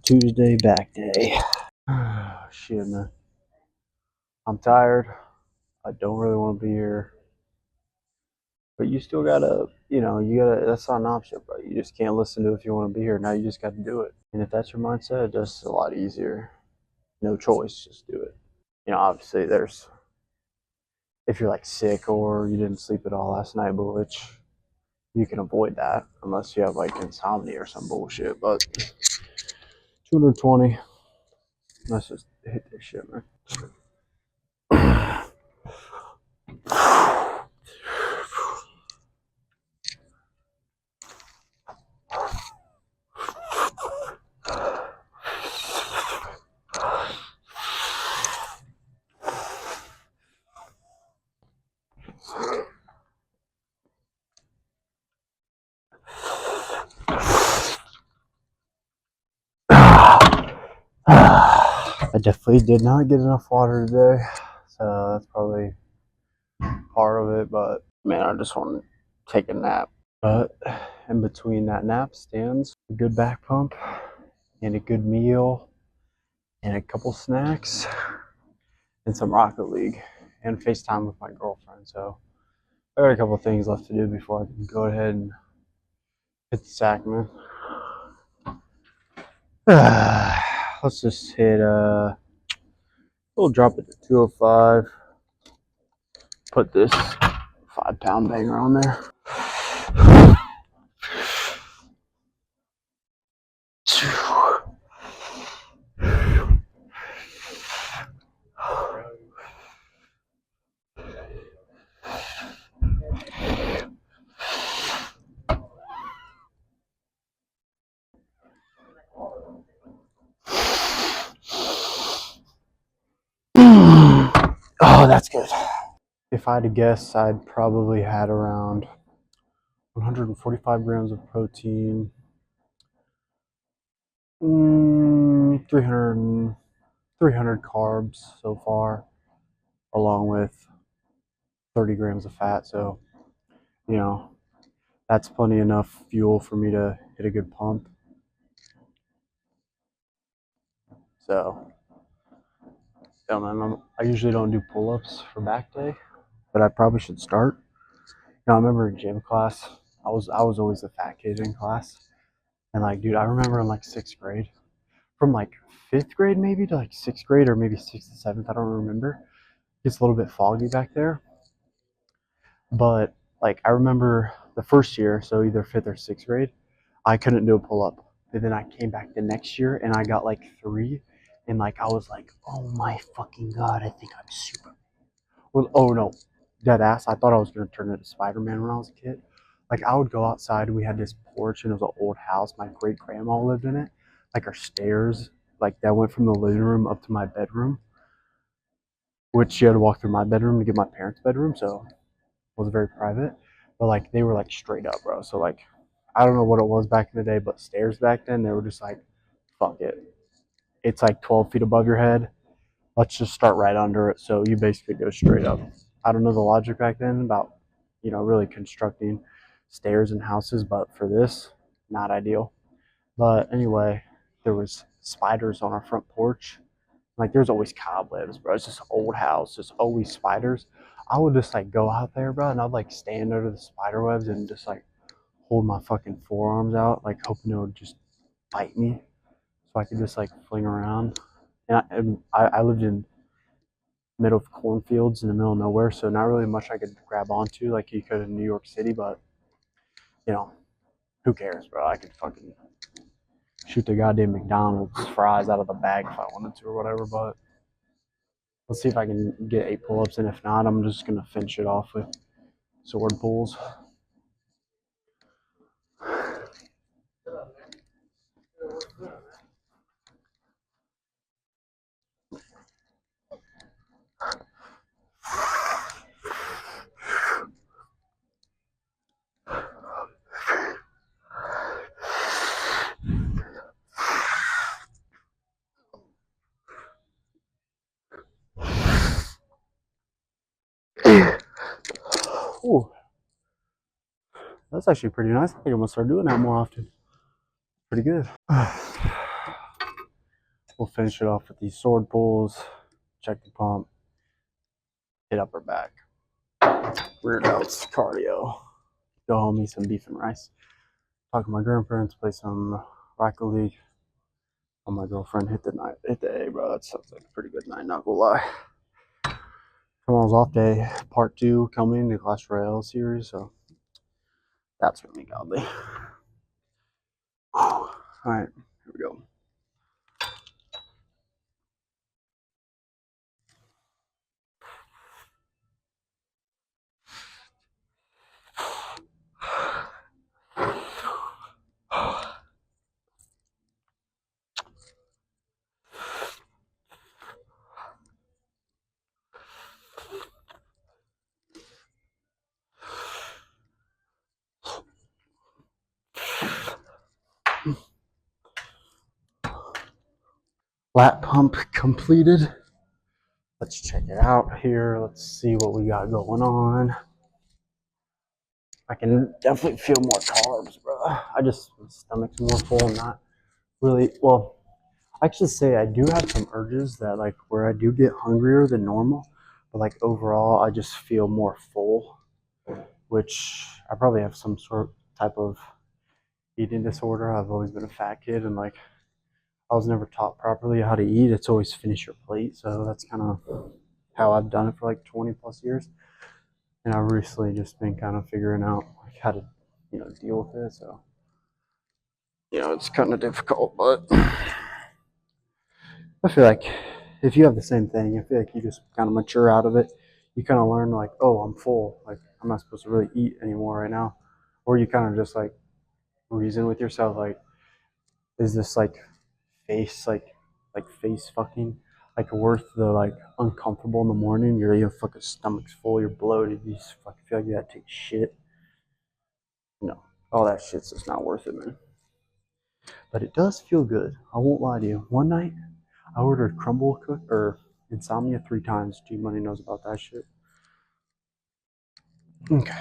Tuesday back day. Shit, man. I'm tired. I don't really want to be here. But you still gotta, that's not an option, bro. You just can't listen to it if you want to be here. Now you just got to do it. And if that's your mindset, it's a lot easier. No choice, just do it. Obviously, if you're like sick or you didn't sleep at all last night, but which you can avoid that unless you have like insomnia or some bullshit. But 220, let's just hit this shit, man. I definitely did not get enough water today, so that's probably part of it. But man, I just want to take a nap. But in between that nap stands a good back pump and a good meal and a couple snacks and some Rocket League and FaceTime with my girlfriend. So I got a couple things left to do before I can go ahead and hit the sack, man. Let's just hit we'll drop it to 205. Put this 5-pound banger on there. Oh, that's good. If I had to guess, I'd probably had around 145 grams of protein, 300 carbs so far, along with 30 grams of fat. So, that's plenty enough fuel for me to hit a good pump. So, yeah, man, I usually don't do pull-ups for back day, but I probably should start. I remember in gym class, I was always the fat kid in class. And like, dude, I remember in like 6th grade, from like 5th grade maybe to like 6th grade or maybe 6th to 7th, I don't remember. It's a little bit foggy back there. But like, I remember the first year, so either 5th or 6th grade, I couldn't do a pull up. And then I came back the next year and I got like 3. And like, I was like, oh my fucking God, I think I'm super. Well, oh no, dead ass. I thought I was going to turn into Spider-Man when I was a kid. Like, I would go outside. We had this porch and it was an old house. My great grandma lived in it. Like, our stairs, like, that went from the living room up to my bedroom, which you had to walk through my bedroom to get my parents' bedroom. So it was very private. But like, they were like straight up, bro. So like, I don't know what it was back in the day, but stairs back then, they were just like, fuck it. It's like 12 feet above your head. Let's just start right under it. So you basically go straight up. I don't know the logic back then about, really constructing stairs and houses, but for this, not ideal. But anyway, there was spiders on our front porch. Like, there's always cobwebs, bro. It's just an old house. There's always spiders. I would just like go out there, bro, and I'd like stand under the spider webs and just like hold my fucking forearms out, like hoping it would just bite me, so I could just like fling around. And I lived in middle of cornfields in the middle of nowhere, so not really much I could grab onto like you could in New York City. But who cares, bro? I could fucking shoot the goddamn McDonald's fries out of the bag if I wanted to or whatever. But let's see if I can get 8 pull-ups, and if not, I'm just gonna finish it off with sword pulls. Ooh, that's actually pretty nice. I think I'm gonna start doing that more often. Pretty good. we'll finish it off with these sword pulls, check the pump, hit upper back, rear delts, cardio, go home, eat some beef and rice, talk to my grandparents, play some Rocket League. Oh, my girlfriend hit the A, bro. That sounds like a pretty good night, not gonna lie. Tomorrow's off day, part 2 coming, the Clash Royale series, so that's gonna be godly. All right, here we go. Lat pump completed. Let's check it out here. Let's see what we got going on. I can definitely feel more carbs, bro. My stomach's more full. Not really. Well, I actually say I do have some urges that like where I do get hungrier than normal, but like overall I just feel more full, which I probably have some sort type of eating disorder. I've always been a fat kid and like I was never taught properly how to eat. It's always finish your plate. So that's kind of how I've done it for like 20 plus years. And I've recently just been kind of figuring out like how to, deal with it. So, it's kind of difficult, but I feel like if you have the same thing, I feel like you just kind of mature out of it. You kind of learn like, oh, I'm full. Like I'm not supposed to really eat anymore right now. Or you kind of just like reason with yourself like, is this like face fucking like worth the like uncomfortable in the morning? Your fucking stomach's full, you're bloated, you just fucking feel like you gotta take shit. No, all that shit's just not worth it, man. But it does feel good. I won't lie to you. One night I ordered crumble cook or insomnia 3 times. G Money knows about that shit. Okay.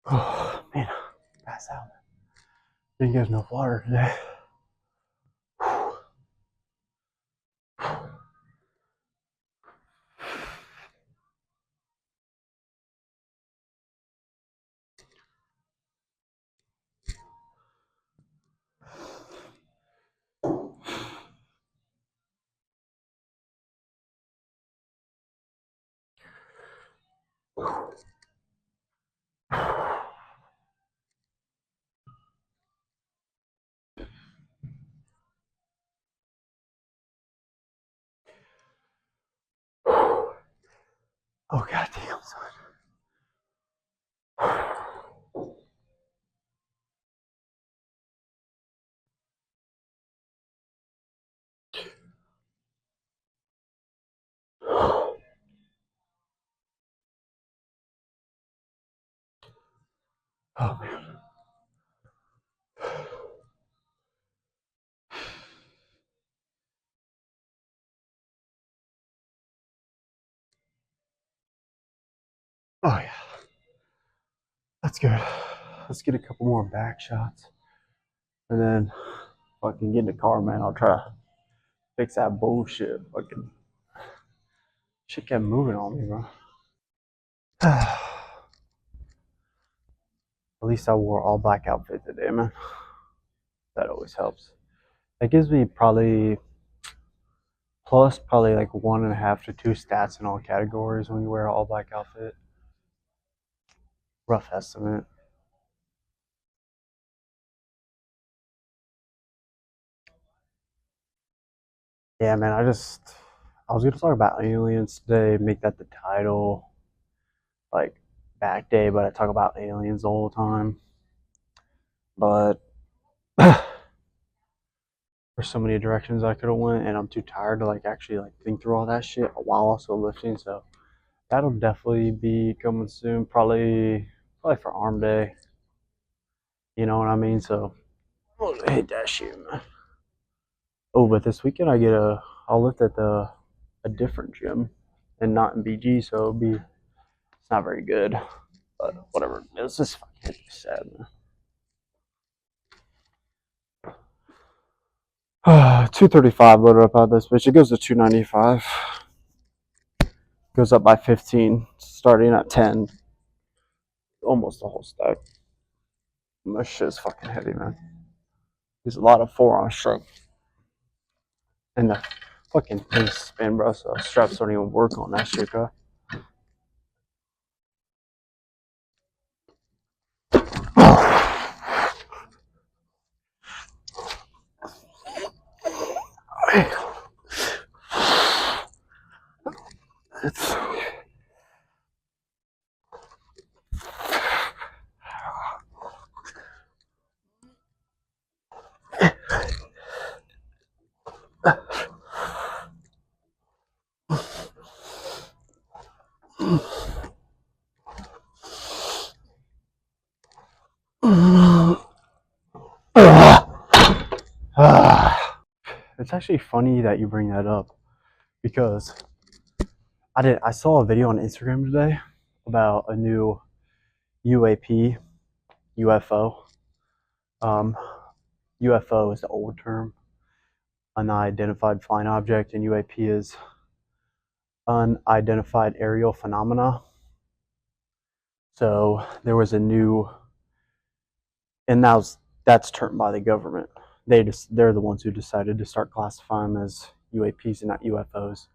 Oh man, pass out. Didn't get enough water today. Oh goddamn, son. Oh man. Oh yeah. That's good. Let's get a couple more back shots. And then fucking get in the car, man. I'll try to fix that bullshit. Fucking shit kept moving on me, bro. At least I wore all black outfit today, man. That always helps. That gives me probably like 1.5 to 2 stats in all categories when you wear an all black outfit. Rough estimate. Yeah, man. I was gonna talk about aliens today. Make that the title, like back day, but I talk about aliens all the time. But there's so many directions I could have went, and I'm too tired to like actually like think through all that shit while also lifting. So that'll definitely be coming soon. Probably for arm day. You know what I mean? So I'll hit that shit, man. Oh, but this weekend I'll lift at a different gym and not in BG, so it's not very good. But whatever. It's just fucking sad, man. 235 loaded up out of this bitch. It goes to 295. Goes up by 15, starting at 10. Almost the whole stack. This shit is fucking heavy, man. There's a lot of forearm stroke. And the fucking thing spin, bro, so straps don't even work on that shit, bro. It's it's actually funny that you bring that up because I saw a video on Instagram today about a new UAP UFO. Um, UFO is the old term, unidentified flying object, and UAP is unidentified aerial phenomena. So there was a new, and that's termed by the government. They're the ones who decided to start classifying them as UAPs and not UFOs.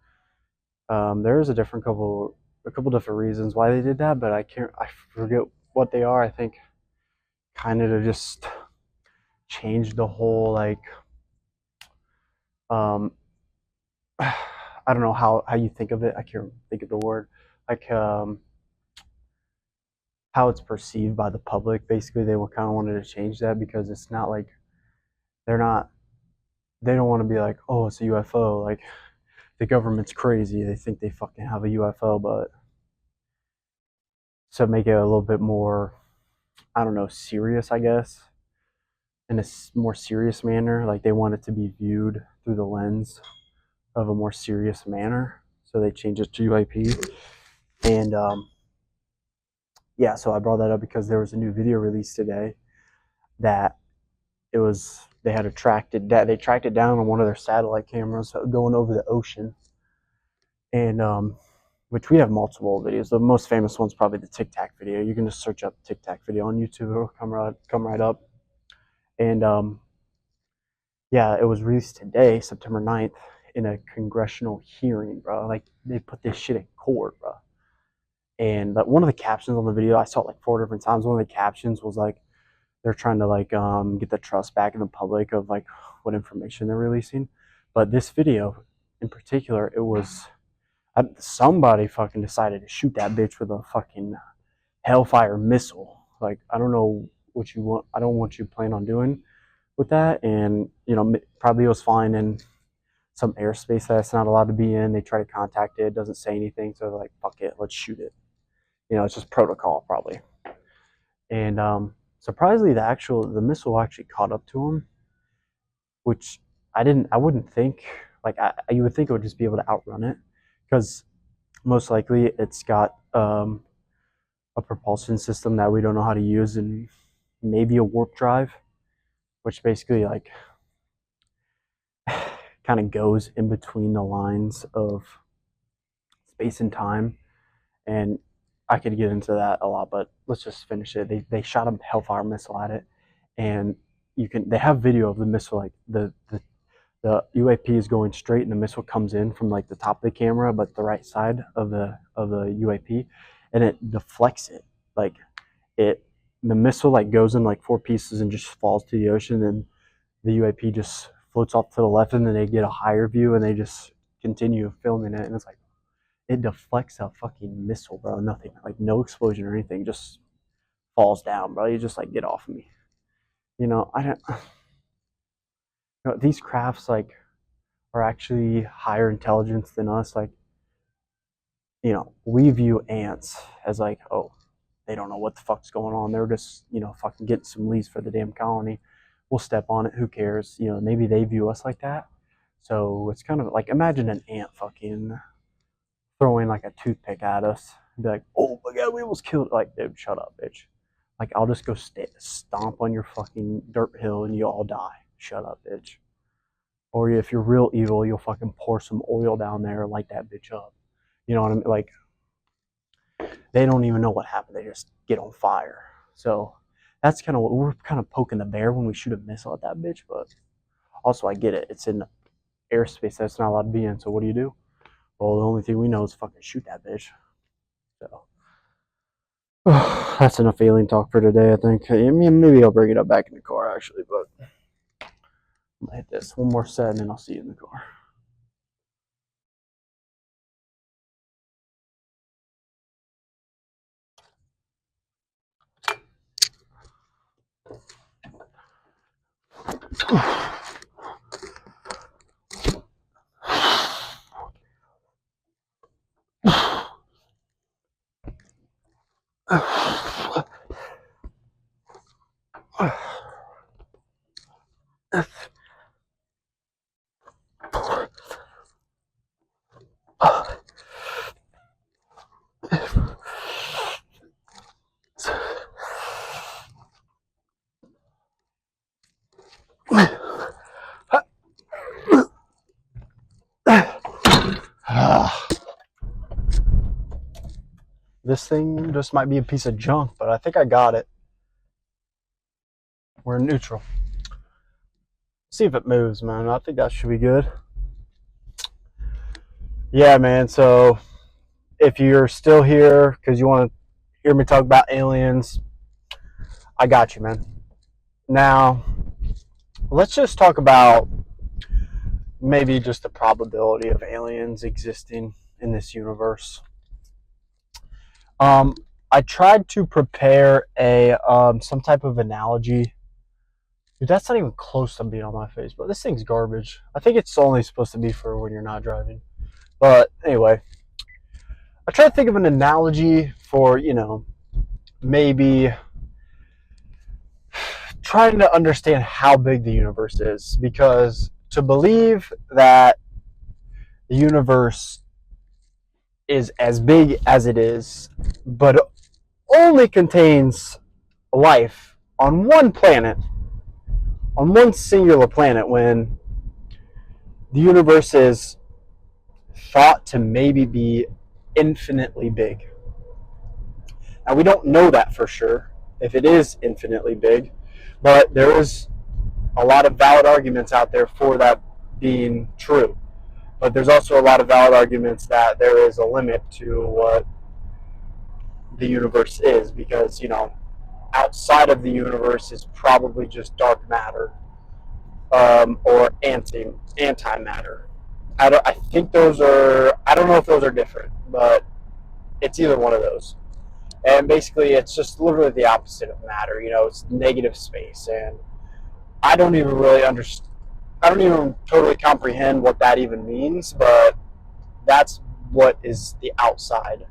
There is a couple different reasons why they did that, but I forget what they are. I think kind of to just change the whole like um I don't know how you think of it. I can't think of the word. Like how it's perceived by the public. Basically, they kind of wanted to change that because it's not like they're not. They don't want to be like, oh, it's a UFO. Like the government's crazy. They think they fucking have a UFO, but to make it a little bit more, I don't know, serious, I guess, in a more serious manner. Like they want it to be viewed through the lens of a more serious manner. So they changed it to UAP. And yeah, so I brought that up because there was a new video released today that they had they tracked it down on one of their satellite cameras going over the ocean, and which we have multiple videos. The most famous one's probably the Tic Tac video. You can just search up Tic Tac video on YouTube; it'll come right up. And yeah, it was released today, September 9th, in a congressional hearing, bro. Like they put this shit in court, bro. And one of the captions on the video, I saw it like 4 different times. One of the captions was like they're trying to like get the trust back in the public of like what information they're releasing. But this video in particular, it was somebody fucking decided to shoot that bitch with a fucking Hellfire missile. Like I don't know what you want. I don't want you plan on doing with that. And you know probably it was flying in some airspace that it's not allowed to be in. They try to contact it, it doesn't say anything, so they're like, fuck it, let's shoot it. You know, it's just protocol probably. And surprisingly, the missile actually caught up to him, which I wouldn't think. Like you would think it would just be able to outrun it, because most likely it's got a propulsion system that we don't know how to use, and maybe a warp drive, which basically like kind of goes in between the lines of space and time. And I could get into that a lot, but let's just finish it. They shot a Hellfire missile at it, and they have video of the missile, like the UAP is going straight, and the missile comes in from like the top of the camera, but the right side of the UAP, and it deflects it. Like it, the missile like goes in like four pieces and just falls to the ocean, and the UAP just floats off to the left, and then they get a higher view, and they just continue filming it, and it's like it deflects a fucking missile, bro. Nothing, like no explosion or anything, just falls down, bro. You just like get off of me. I don't. These crafts like are actually higher intelligence than us. Like, we view ants as like, oh, they don't know what the fuck's going on. They're just, fucking getting some leaves for the damn colony. We'll step on it. Who cares? Maybe they view us like that. So it's kind of like, imagine an ant fucking throwing like a toothpick at us and be like, oh my god, we almost killed it. Like, dude, shut up, bitch. Like, I'll just go stomp on your fucking dirt hill and you all die. Shut up, bitch. Or if you're real evil, you'll fucking pour some oil down there and light that bitch up. You know what I mean? Like, they don't even know what happened. They just get on fire. So that's kind of what we're kind of poking the bear when we shoot a missile at that bitch. But also, I get it. It's in airspace that's not allowed to be in. So what do? Well, the only thing we know is fucking shoot that bitch. So that's enough alien talk for today, I think. I mean, maybe I'll bring it up back in the car, actually. But I'm going to hit this one more set, and then I'll see you in the car. This thing just might be a piece of junk, but I think I got it. We're in neutral. See if it moves, man. I think that should be good. Yeah, man. So if you're still here because you want to hear me talk about aliens, I got you, man. Now, let's just talk about maybe just the probability of aliens existing in this universe. I tried to prepare a some type of analogy. Dude, that's not even close to being on my face, but this thing's garbage. I think it's only supposed to be for when you're not driving. But anyway, I tried to think of an analogy for, maybe trying to understand how big the universe is. Because to believe that the universe is as big as it is, but only contains life on one planet, on one singular planet, when the universe is thought to maybe be infinitely big. Now, we don't know that for sure, if it is infinitely big, but there is a lot of valid arguments out there for that being true. But there's also a lot of valid arguments that there is a limit to what the universe is, because, outside of the universe is probably just dark matter, or antimatter. I think those are, I don't know if those are different, but it's either one of those. And basically, it's just literally the opposite of matter. It's negative space, and I don't even really understand. I don't even totally comprehend what that even means, but that's what is the outside.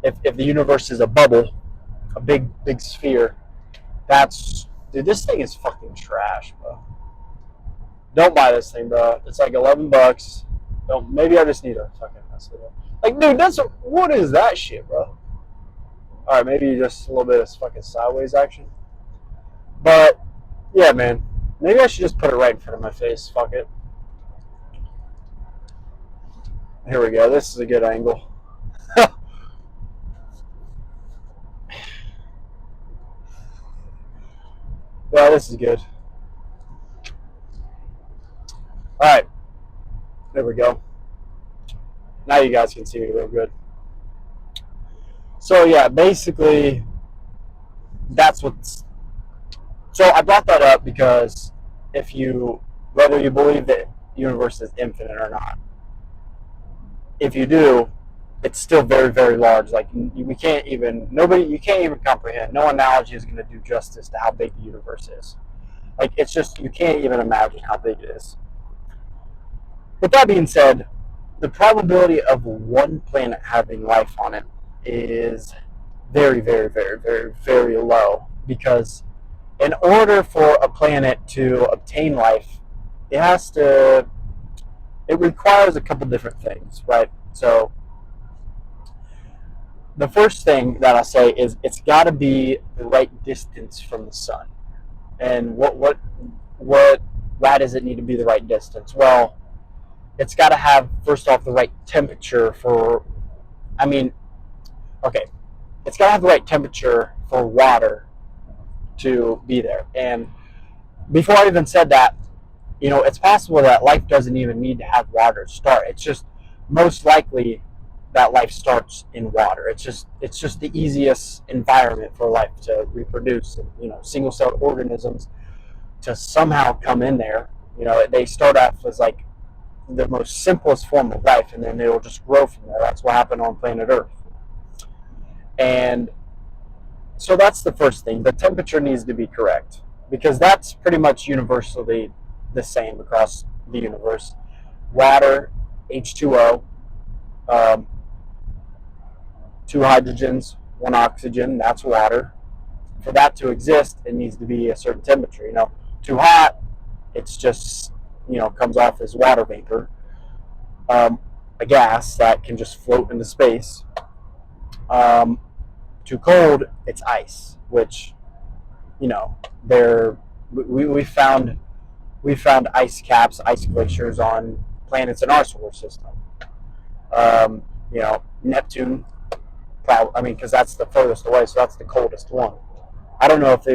If the universe is a bubble, a big sphere. That's, dude, this thing is fucking trash, bro. Don't buy this thing, bro. It's like $11. Don't. Maybe I just need to fucking mess with it. Like, dude, what is that shit, bro? All right, maybe just a little bit of fucking sideways action. But yeah, man, maybe I should just put it right in front of my face. Fuck it. Here we go. This is a good angle. Yeah, this is good. All right, there we go. Now you guys can see me real good. So yeah, basically, that's what's. So I brought that up because whether you believe that the universe is infinite or not, if you do, it's still very, very large. Like, you can't even comprehend. No analogy is going to do justice to how big the universe is. Like, it's just, you can't even imagine how big it is. With that being said, the probability of one planet having life on it is very, very, very, very, very low, because in order for a planet to obtain life, it requires a couple different things, right? So the first thing that I'll say is it's got to be the right distance from the sun. And why does it need to be the right distance? Well, it's got to have, first off, the right temperature it's got to have the right temperature for water to be there. And before I even said that, it's possible that life doesn't even need to have water to start. It's just most likely that life starts in water. It's just the easiest environment for life to reproduce, and single-celled organisms to somehow come in there. They start off as like the most simplest form of life, and then it'll just grow from there. That's what happened on planet Earth. And so that's the first thing. The temperature needs to be correct, because that's pretty much universally the same across the universe. Water, H2O, 2 hydrogens, 1 oxygen, that's water. For that to exist, it needs to be a certain temperature. Too hot, it's just, comes off as water vapor, a gas that can just float into space. Too cold, it's ice, which, we found ice caps, ice glaciers on planets in our solar system. Neptune, because that's the furthest away, so that's the coldest one. I don't know if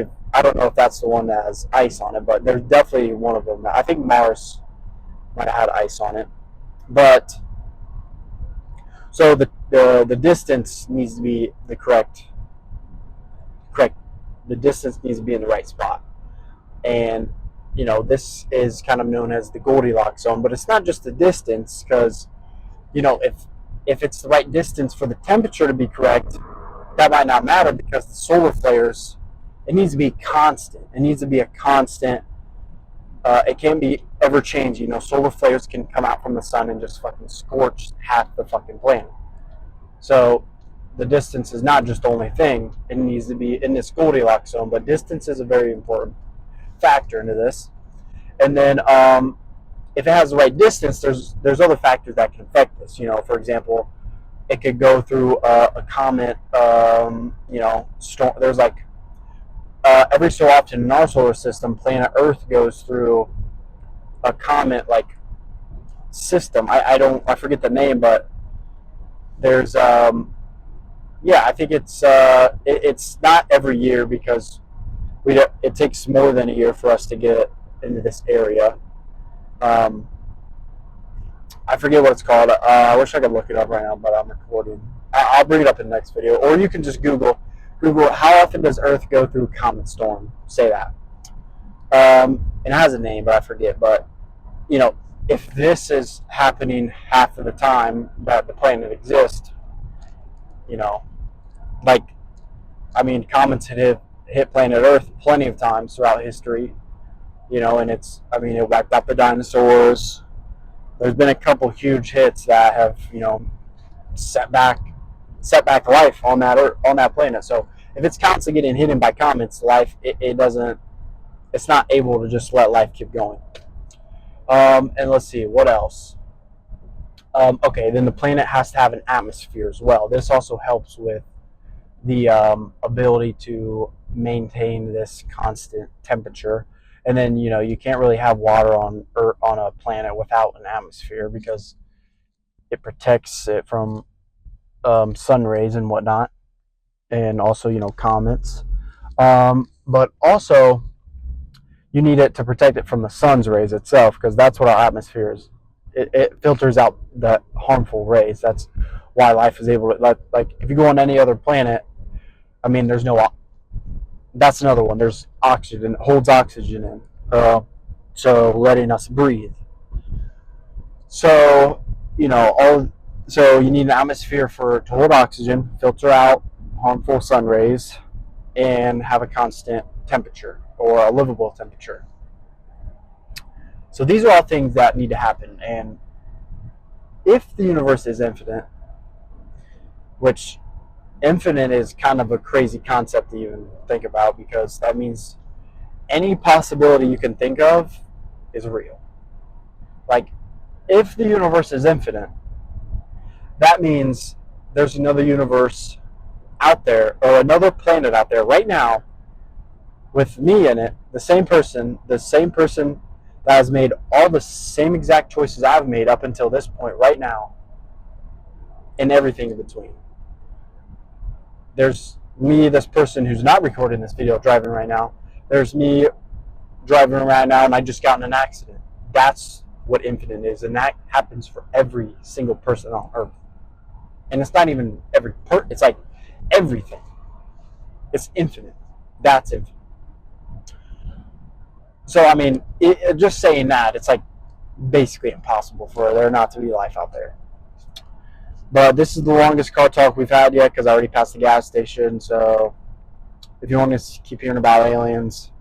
that's the one that has ice on it, but there's definitely one of them. I think Mars might have had ice on it. But so the distance needs to be the correct. The distance needs to be in the right spot, and this is kind of known as the Goldilocks zone. But it's not just the distance, because if it's the right distance for the temperature to be correct, that might not matter, because the solar flares, it needs to be constant. It needs to be a constant. It can't be ever changing. Solar flares can come out from the sun and just fucking scorch half the fucking planet. So the distance is not just the only thing. It needs to be in this Goldilocks zone, but distance is a very important factor into this. And then if it has the right distance, there's other factors that can affect this. For example, it could go through a comet. Storm. There's like every so often in our solar system, planet Earth goes through a comet like system. I forget the name, but there's I think it's not every year, because it takes more than a year for us to get into this area. I forget what it's called. I wish I could look it up right now, but I'm recording. I'll bring it up in the next video, or you can just Google how often does Earth go through comet storm. Say that. It has a name, but I forget. But if this is happening half of the time that the planet exists, comets hit planet Earth plenty of times throughout history, and it wiped out the dinosaurs. There's been a couple huge hits that have, set back life on that planet. So if it's constantly getting hidden by comets, life it doesn't. It's not able to just let life keep going. And let's see what else. Okay, then the planet has to have an atmosphere as well. This also helps with the ability to maintain this constant temperature. And then you can't really have water on a planet without an atmosphere because it protects it from sun rays and whatnot, and also comets. But also you need it to protect it from the sun's rays itself, because that's what our atmosphere is. It filters out the harmful rays. That's why life is able to, like if you go on any other planet, I mean, there's no. That's another one. There's oxygen. It holds oxygen in, so letting us breathe. So so you need an atmosphere to hold oxygen, filter out harmful sun rays, and have a constant temperature or a livable temperature. So these are all things that need to happen. And if the universe is infinite, which infinite is kind of a crazy concept to even think about, because that means any possibility you can think of is real. Like, if the universe is infinite, that means there's another universe out there, or another planet out there right now with me in it, the same person that has made all the same exact choices I've made up until this point right now, and everything in between. There's me, this person who's not recording this video, driving right now. There's me driving around now, and I just got in an accident. That's what infinite is, and that happens for every single person on Earth. And it's not even it's like everything. It's infinite. That's infinite. So, I mean, just saying that, it's like basically impossible for there not to be life out there. But this is the longest car talk we've had yet, because I already passed the gas station. So if you want to keep hearing about aliens,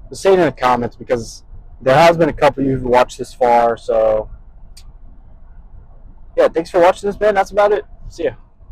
just say it in the comments, because there has been a couple of you who've watched this far. So yeah, thanks for watching this, man. That's about it. See ya.